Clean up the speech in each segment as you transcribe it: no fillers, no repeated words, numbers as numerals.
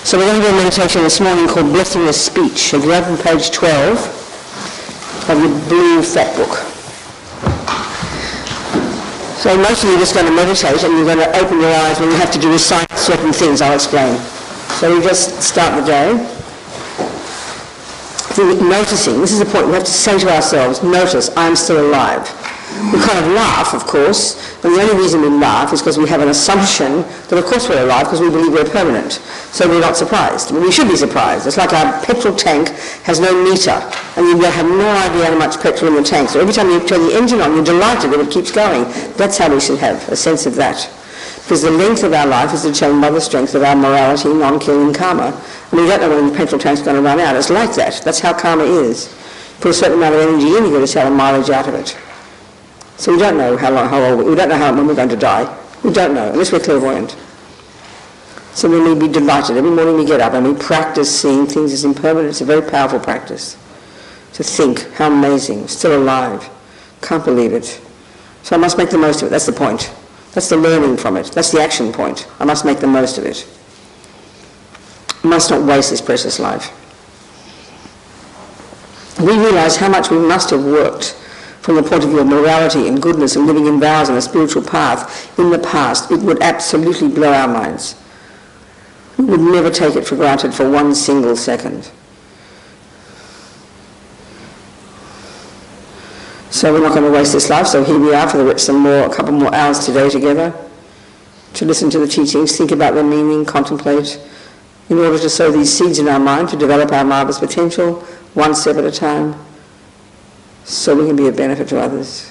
So we're going to do a meditation this morning called Blessing of Speech. If you open page 12 of your blue fat book. So most of you are just going to meditate and you're going to open your eyes when you have to do recite certain things. I'll explain. So we just start the day. Noticing, this is the point we have to say to ourselves, notice, I'm still alive. We kind of laugh, of course, and the only reason we laugh is because we have an assumption that of course we're alive because we believe we're permanent. So we're not surprised. Well, we should be surprised. It's like our petrol tank has no meter and you have no idea how much petrol in the tank. So every time you turn the engine on, you're delighted that it keeps going. That's how we should have a sense of that. Because the length of our life is determined by the strength of our morality, non-killing karma. And we don't know when the petrol tank's going to run out. It's like that. That's how karma is. Put a certain amount of energy in, you've got to sell a mileage out of it. So we don't know how old we don't know when we're going to die. We don't know, unless we're clairvoyant. So we need to be delighted. Every morning we get up and we practice seeing things as impermanent. It's a very powerful practice. To think, how amazing, still alive. Can't believe it. So I must make the most of it. That's the point. That's the learning from it. That's the action point. I must make the most of it. I must not waste this precious life. We realise how much we must have worked from the point of view of morality and goodness and living in vows and a spiritual path in the past. It would absolutely blow our minds. We would never take it for granted for one single second. So we're not going to waste this life, so here we are for a couple more hours today together to listen to the teachings, think about their meaning, contemplate, in order to sow these seeds in our mind to develop our marvellous potential one step at a time so we can be of benefit to others.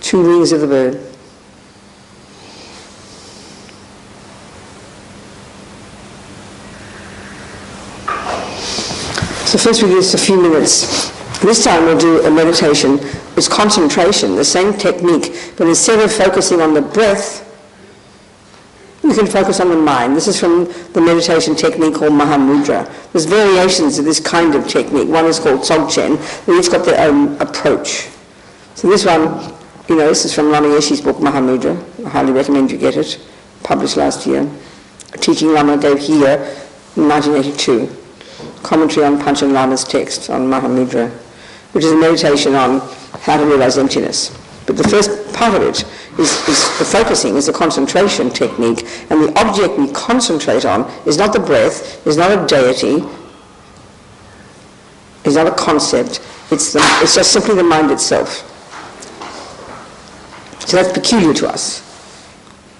2 wings of the bird. So first we do this a few minutes. This time we'll do a meditation. It's concentration, the same technique, but instead of focusing on the breath, you can focus on the mind. This is from the meditation technique called Mahamudra. There's variations of this kind of technique. One is called Dzogchen. They each got their own approach. So this one, this is from Lama Yeshe's book Mahamudra. I highly recommend you get it. Published last year. A teaching Lama gave here in 1982. Commentary on Panchen Lama's text on Mahamudra, which is a meditation on how to realize emptiness. But the first part of it is the focusing, is the concentration technique, and the object we concentrate on is not the breath, is not a deity, is not a concept, it's just simply the mind itself. So that's peculiar to us.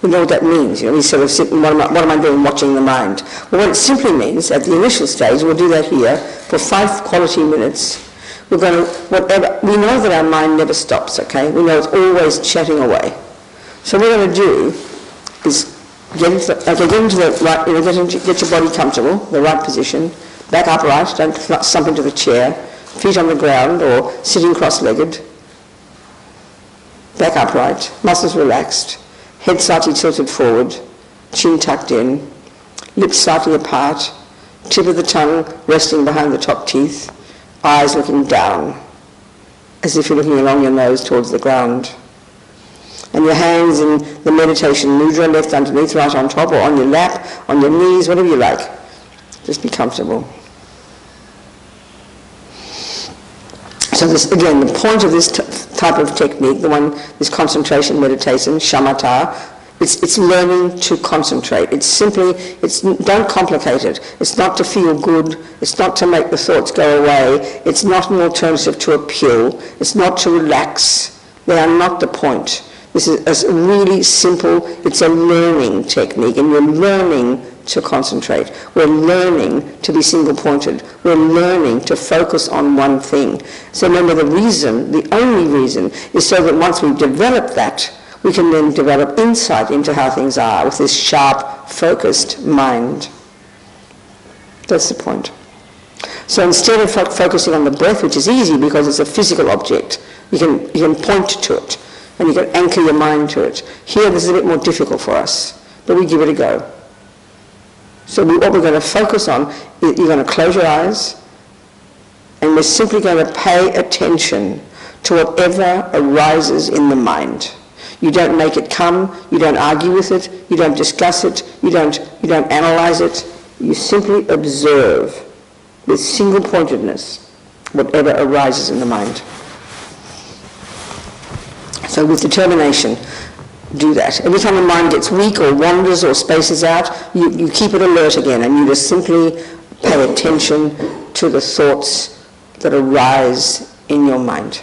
We know what that means. We sort of sit and what am I doing watching the mind? Well, what it simply means, at the initial stage, we'll do that here, for 5 quality minutes, we're going to, we know that our mind never stops, okay? We know it's always chatting away. So what we're going to do is get your body comfortable, the right position, back upright, don't slump into the chair, feet on the ground or sitting cross-legged, back upright, muscles relaxed, head slightly tilted forward, chin tucked in, lips slightly apart, tip of the tongue resting behind the top teeth, eyes looking down, as if you're looking along your nose towards the ground. And your hands in the meditation mudra, left underneath, right on top, or on your lap, on your knees, whatever you like. Just be comfortable. So this, again, the point of this type of technique, this concentration meditation, shamatha, it's learning to concentrate. It's simply, don't complicate it. It's not to feel good. It's not to make the thoughts go away. It's not an alternative to a pill. It's not to relax. They are not the point. This is a really simple, it's a learning technique, and we're learning to concentrate. We're learning to be single-pointed. We're learning to focus on one thing. So remember, the only reason, is so that once we've developed that, we can then develop insight into how things are with this sharp, focused mind. That's the point. So instead of focusing on the breath, which is easy because it's a physical object, you can point to it and you can anchor your mind to it. Here, this is a bit more difficult for us, but we give it a go. So what we're going to focus on, you're going to close your eyes and we're simply going to pay attention to whatever arises in the mind. You don't make it come, you don't argue with it, you don't discuss it, you don't analyze it, You simply observe with single-pointedness whatever arises in the mind. So with determination, do that. Every time the mind gets weak or wanders or spaces out, you keep it alert again, and you just simply pay attention to the thoughts that arise in your mind.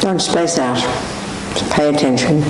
Don't space out. Just pay attention.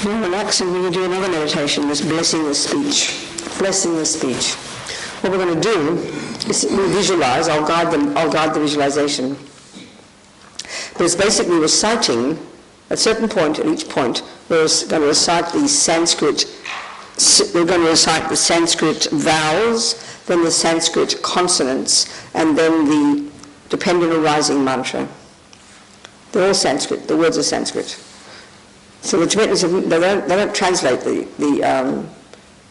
Now relax, and we're going to do another meditation, this blessing the speech. Blessing the speech. What we're going to do is we visualize, I'll guide the visualization. But it's basically reciting, at a certain point, at each point, we're going to recite the Sanskrit vowels, then the Sanskrit consonants, and then the dependent arising mantra. They're all Sanskrit. The words are Sanskrit. So the Tibetans, they don't translate the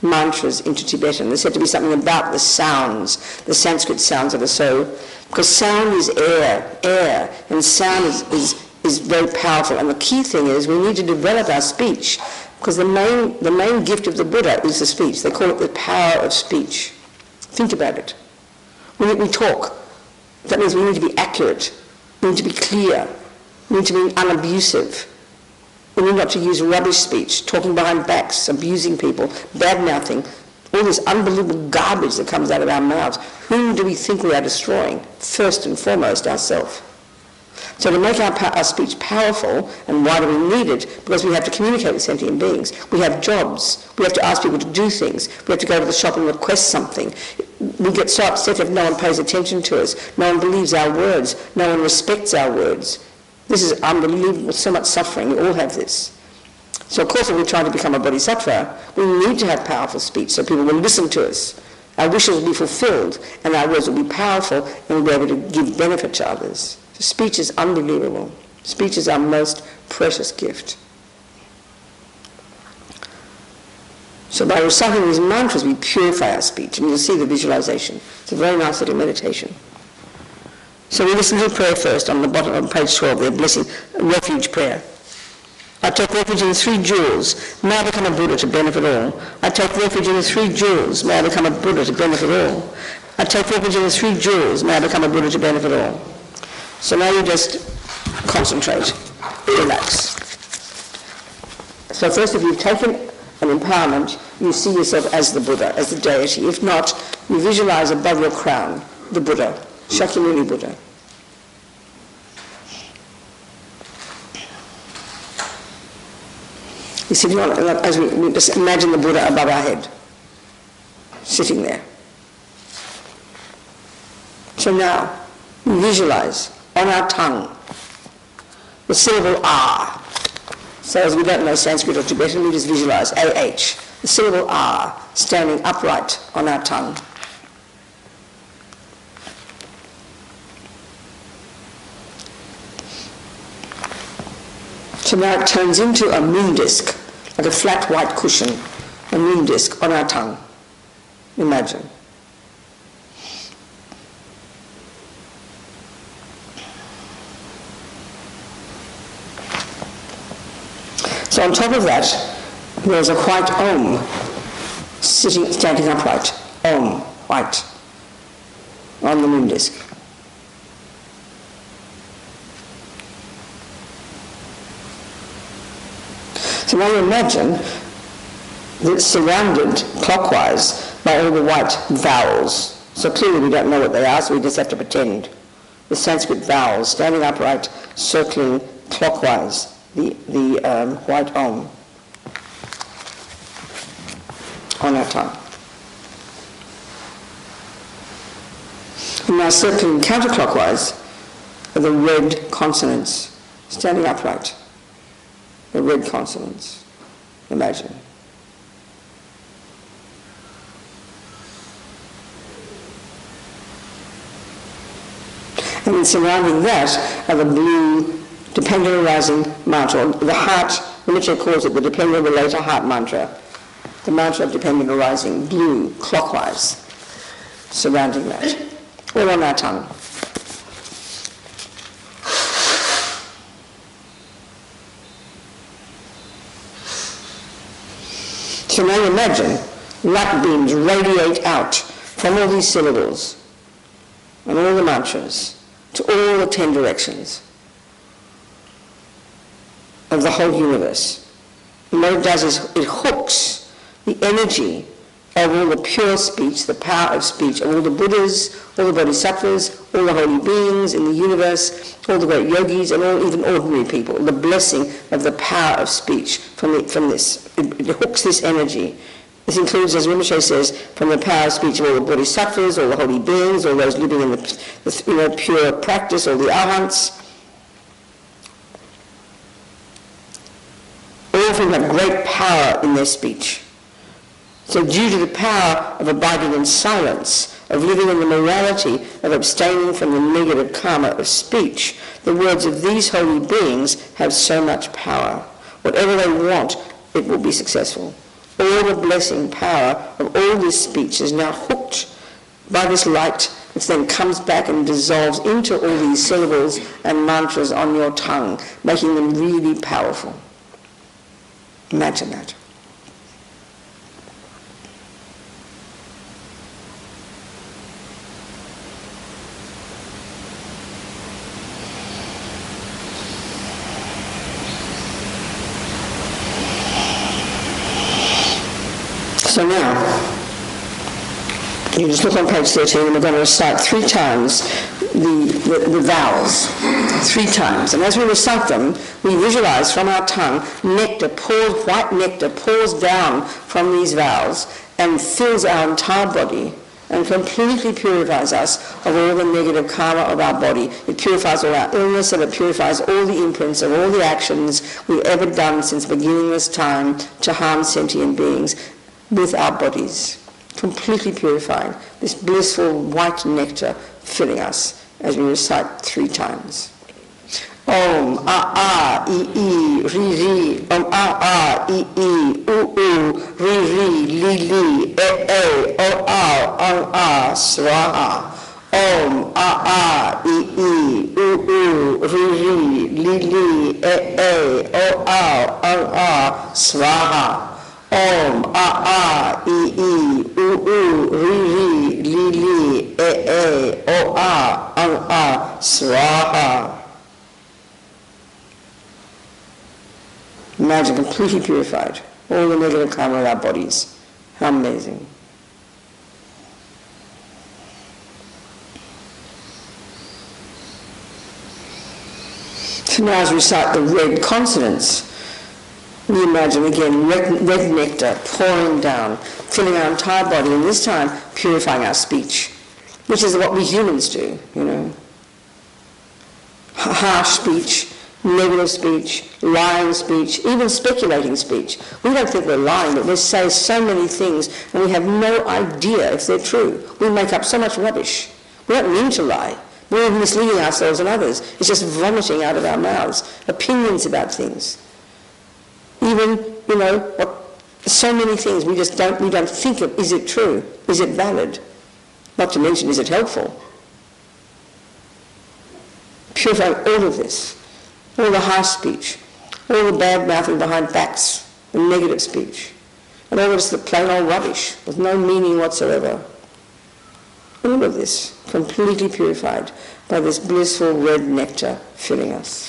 mantras into Tibetan. There's said to be something about the sounds, the Sanskrit sounds that are so, because sound is air, and sound is very powerful. And the key thing is we need to develop our speech, because the main gift of the Buddha is the speech. They call it the power of speech. Think about it. We talk. That means we need to be accurate. We need to be clear. We need to be unabusive. We need not to use rubbish speech, talking behind backs, abusing people, bad-mouthing, all this unbelievable garbage that comes out of our mouths. Whom do we think we are destroying? First and foremost, ourselves. So to make our speech powerful, and why do we need it? Because we have to communicate with sentient beings. We have jobs. We have to ask people to do things. We have to go to the shop and request something. We get so upset if no one pays attention to us. No one believes our words. No one respects our words. This is unbelievable, so much suffering. We all have this. So of course if we try to become a bodhisattva, we need to have powerful speech so people will listen to us. Our wishes will be fulfilled and our words will be powerful and we'll be able to give benefit to others. So speech is unbelievable. Speech is our most precious gift. So by reciting these mantras we purify our speech, and you'll see the visualization. It's a very nice little meditation. So we listen to the prayer first on the bottom of page 12, the blessing, refuge prayer. I take refuge in the 3 jewels, may I become a Buddha to benefit all. I take refuge in the 3 jewels, may I become a Buddha to benefit all. I take refuge in the 3 jewels, may I become a Buddha to benefit all. So now you just concentrate, relax. So first, if you've taken an empowerment, you see yourself as the Buddha, as the deity. If not, you visualize above your crown the Buddha, Shakyamuni Buddha. You see, as we just imagine the Buddha above our head, sitting there. So now, we visualize on our tongue the syllable R. So as we don't know Sanskrit or Tibetan, we just visualize AH, the syllable R, standing upright on our tongue. So now it turns into a moon disk, like a flat white cushion, a moon disk on our tongue. Imagine. So on top of that, there's a white Om, standing upright. Om, white, on the moon disk. So now you imagine that it's surrounded clockwise by all the white vowels. So clearly we don't know what they are, so we just have to pretend. The Sanskrit vowels standing upright, circling clockwise the white Om on our tongue. And now circling counterclockwise are the red consonants standing upright. The red consonants. Imagine. And then surrounding that are the blue dependent arising mantra, the heart, Rinpoche calls it the dependent relator heart mantra, the mantra of dependent arising, blue, clockwise, surrounding that, all on our tongue. So now imagine light beams radiate out from all these syllables and all the mantras to all the 10 directions of the whole universe. And what it does is it hooks the energy of all the pure speech, the power of speech, of all the Buddhas, all the Bodhisattvas, all the holy beings in the universe, all the great yogis, and all even ordinary people, the blessing of the power of speech from this. It hooks this energy. This includes, as Rinpoche says, from the power of speech of all the Bodhisattvas, all the holy beings, all those living in the pure practice, all the arhants. All of whom have great power in their speech. So due to the power of abiding in silence, of living in the morality of abstaining from the negative karma of speech, The words of these holy beings have so much power. Whatever they want, it will be successful. All the blessing power of all this speech is now hooked by this light, which then comes back and dissolves into all these syllables and mantras on your tongue, making them really powerful. Imagine that. So now, you just look on page 13 and we're going to recite 3 times the vowels. 3 times. And as we recite them, we visualize from our tongue nectar pours, white nectar pours down from these vowels and fills our entire body and completely purifies us of all the negative karma of our body. It purifies all our illness, and it purifies all the imprints of all the actions we've ever done since beginningless time to harm sentient beings with our bodies. Completely purified. This blissful white nectar filling us as we recite 3 times. Om a a I I ri ri. Om a a I I u u ri ri li li e o ao ang a swaha. Om a a I I u u ri ri li li e o ao ang a swaha. Om a a I I u u ri ri li li e o a ang a swaha. Imagine completely purified, all the negative karma of our bodies. How amazing. So now as we recite the red consonants, we imagine again red nectar pouring down, filling our entire body, and this time purifying our speech, which is what we humans do, you know. Harsh speech, negative speech, lying speech, even speculating speech. We don't think we're lying, but we say so many things and we have no idea if they're true. We make up so much rubbish. We don't mean to lie. We're misleading ourselves and others. It's just vomiting out of our mouths, opinions about things. Even, you know, so many things we don't think of, is it true? Is it valid? Not to mention, is it helpful? Purifying all of this. All the harsh speech, all the bad mouthing behind backs, the negative speech, and all of this, the plain old rubbish with no meaning whatsoever. All of this completely purified by this blissful red nectar filling us.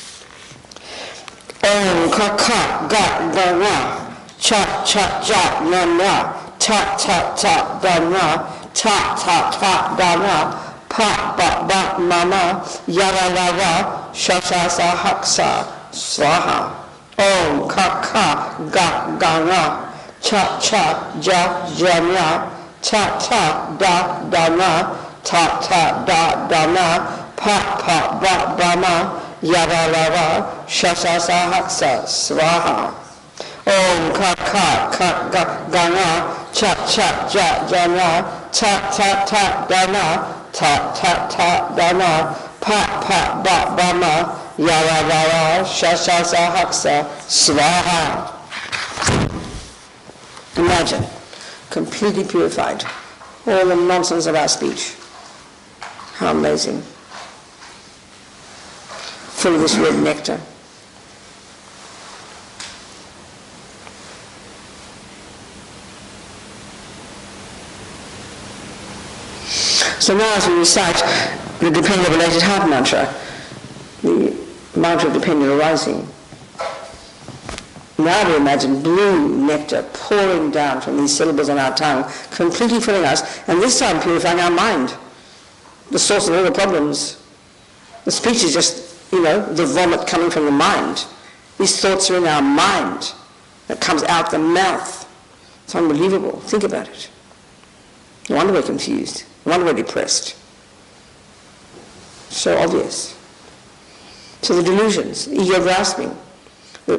Om ka ka ga ga na, cha cha cha na na, ta ta ta da na, ta ta ta da na, pa ba ba mama, yara lava, shashasa haksa swaha. Om ka ka ga ga na, cha cha ja ja na, ta ta da da na, ta ta da da na, pa pa ba ba ma, yara lava, shashasa haksa swaha. Om ka ka ka ga ga na, cha cha ja ja na, ta ta ta da na, ta ta ta da na, pa pa ba ba ma, yara lava, shashasa haksa swaha. Imagine, completely purified, all the nonsense of our speech. How amazing. Full of this red nectar. So now as we recite the dependent related heart mantra, the mantra of dependent arising, now we imagine blue nectar pouring down from these syllables on our tongue, completely filling us, and this time purifying our mind, the source of all the problems. The speech is just, the vomit coming from the mind. These thoughts are in our mind. That comes out the mouth. It's unbelievable. Think about it. No wonder we're confused. No wonder we're depressed. So obvious. So the delusions, ego grasping, the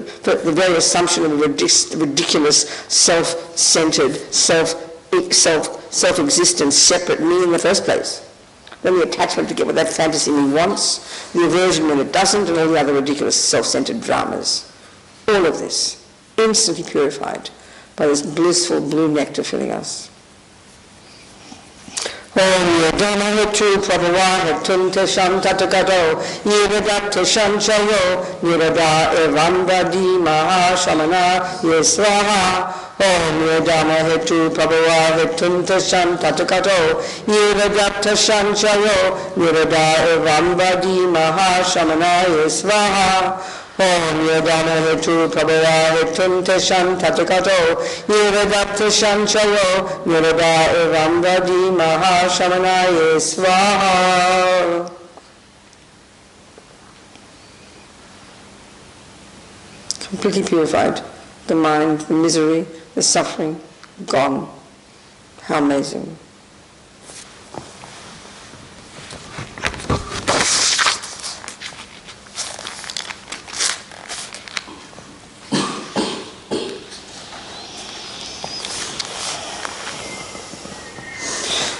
very assumption of a ridiculous, self-centered, self-existent, separate me in the first place. then the attachment to get what that fantasy me wants, the aversion when it doesn't, and all the other ridiculous self-centered dramas. All of this, instantly purified by this blissful blue nectar filling us. Om Yadama Hetu Prabhava Hetum Tesham Tatakato Yevadat Tesham Chayo Nirada Evamba Di Maha Shamana Yeswaha Om Yadama Hetu Prabhava Hetum Tesham Tatakato Yevadat Tesham Chayo Nirada Evamba Di Maha Shamana Yeswaha Om Yadama Hetu Prabhava Hetum Tesham Tatakato Yevadat Tesham Chayo Nirada Evamba Di Maha Shamanaya Swaha. Completely purified. The mind, the misery, the suffering, gone. How amazing.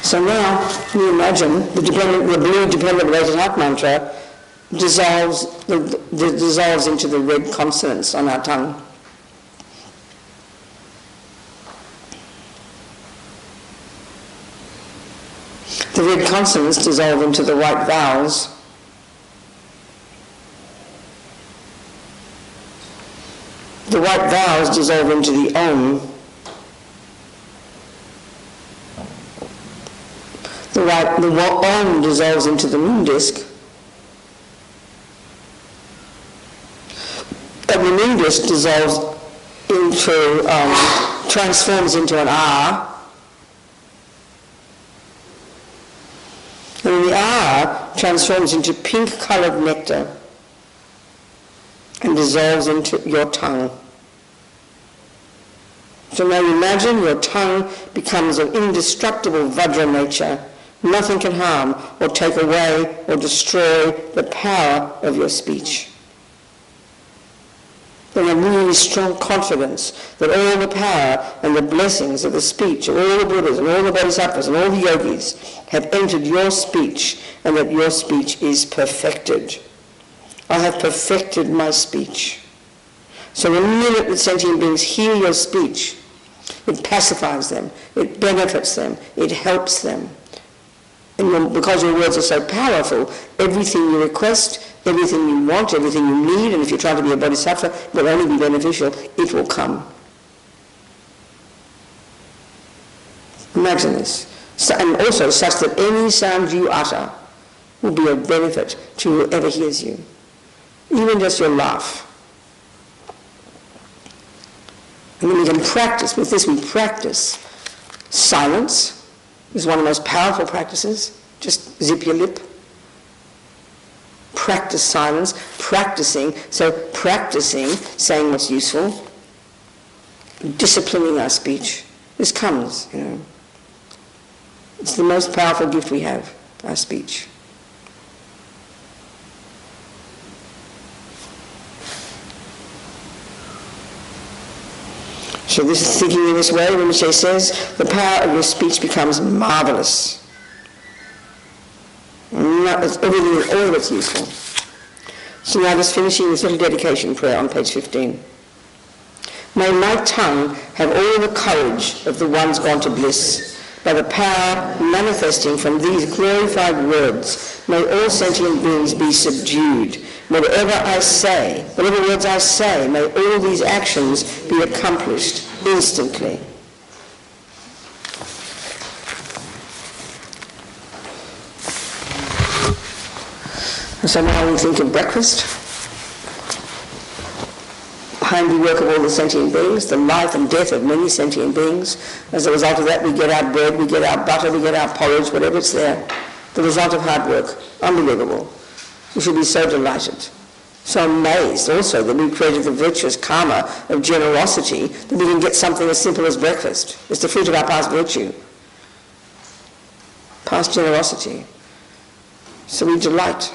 So now, can you imagine the blue dependent related heart mantra dissolves into the red consonants on our tongue. The red consonants dissolve into the white vowels. The white vowels dissolve into the Om. The Om dissolves into the moon disk, and the moon disk dissolves into, transforms into an R, and then the R transforms into pink-coloured nectar and dissolves into your tongue. So now imagine your tongue becomes of indestructible Vajra nature. Nothing can harm or take away or destroy the power of your speech. Then a really strong confidence that all the power and the blessings of the speech of all the Buddhas and all the Bodhisattvas and all the yogis have entered your speech, and that your speech is perfected. I have perfected my speech. So the minute that sentient beings hear your speech, it pacifies them, it benefits them, it helps them. And because your words are so powerful, everything you request, everything you want, everything you need, and if you're trying to be a bodhisattva, will only be beneficial, it will come. Imagine this. So, and also such that any sound you utter will be of benefit to whoever hears you. Even just your laugh. And then we can practice, with this we practice silence. Is one of the most powerful practices. Just zip your lip. Practice silence, practicing saying what's useful, disciplining our speech. This comes, It's the most powerful gift we have, our speech. So this is thinking in this way, Rinpoche says, the power of your speech becomes marvelous. Everything, all of it's useful. So now just finishing this little dedication prayer on page 15. May my tongue have all the courage of the ones gone to bliss. By the power manifesting from these glorified words, may all sentient beings be subdued. Whatever words I say, may all these actions be accomplished instantly. So now we think of breakfast, handiwork of all the sentient beings, the life and death of many sentient beings. As a result of that, we get our bread, we get our butter, we get our porridge, whatever's there. The result of hard work. Unbelievable. We should be so delighted. So amazed also that we've created the virtuous karma of generosity, that we can get something as simple as breakfast. It's the fruit of our past virtue. Past generosity. So we delight.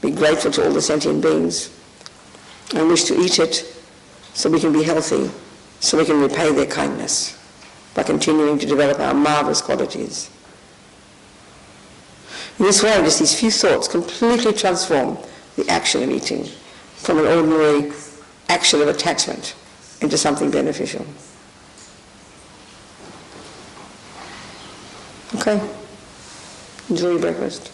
Be grateful to all the sentient beings and wish to eat it so we can be healthy, so we can repay their kindness by continuing to develop our marvelous qualities. In this way, just these few thoughts completely transform the action of eating from an ordinary action of attachment into something beneficial. Okay? Enjoy your breakfast.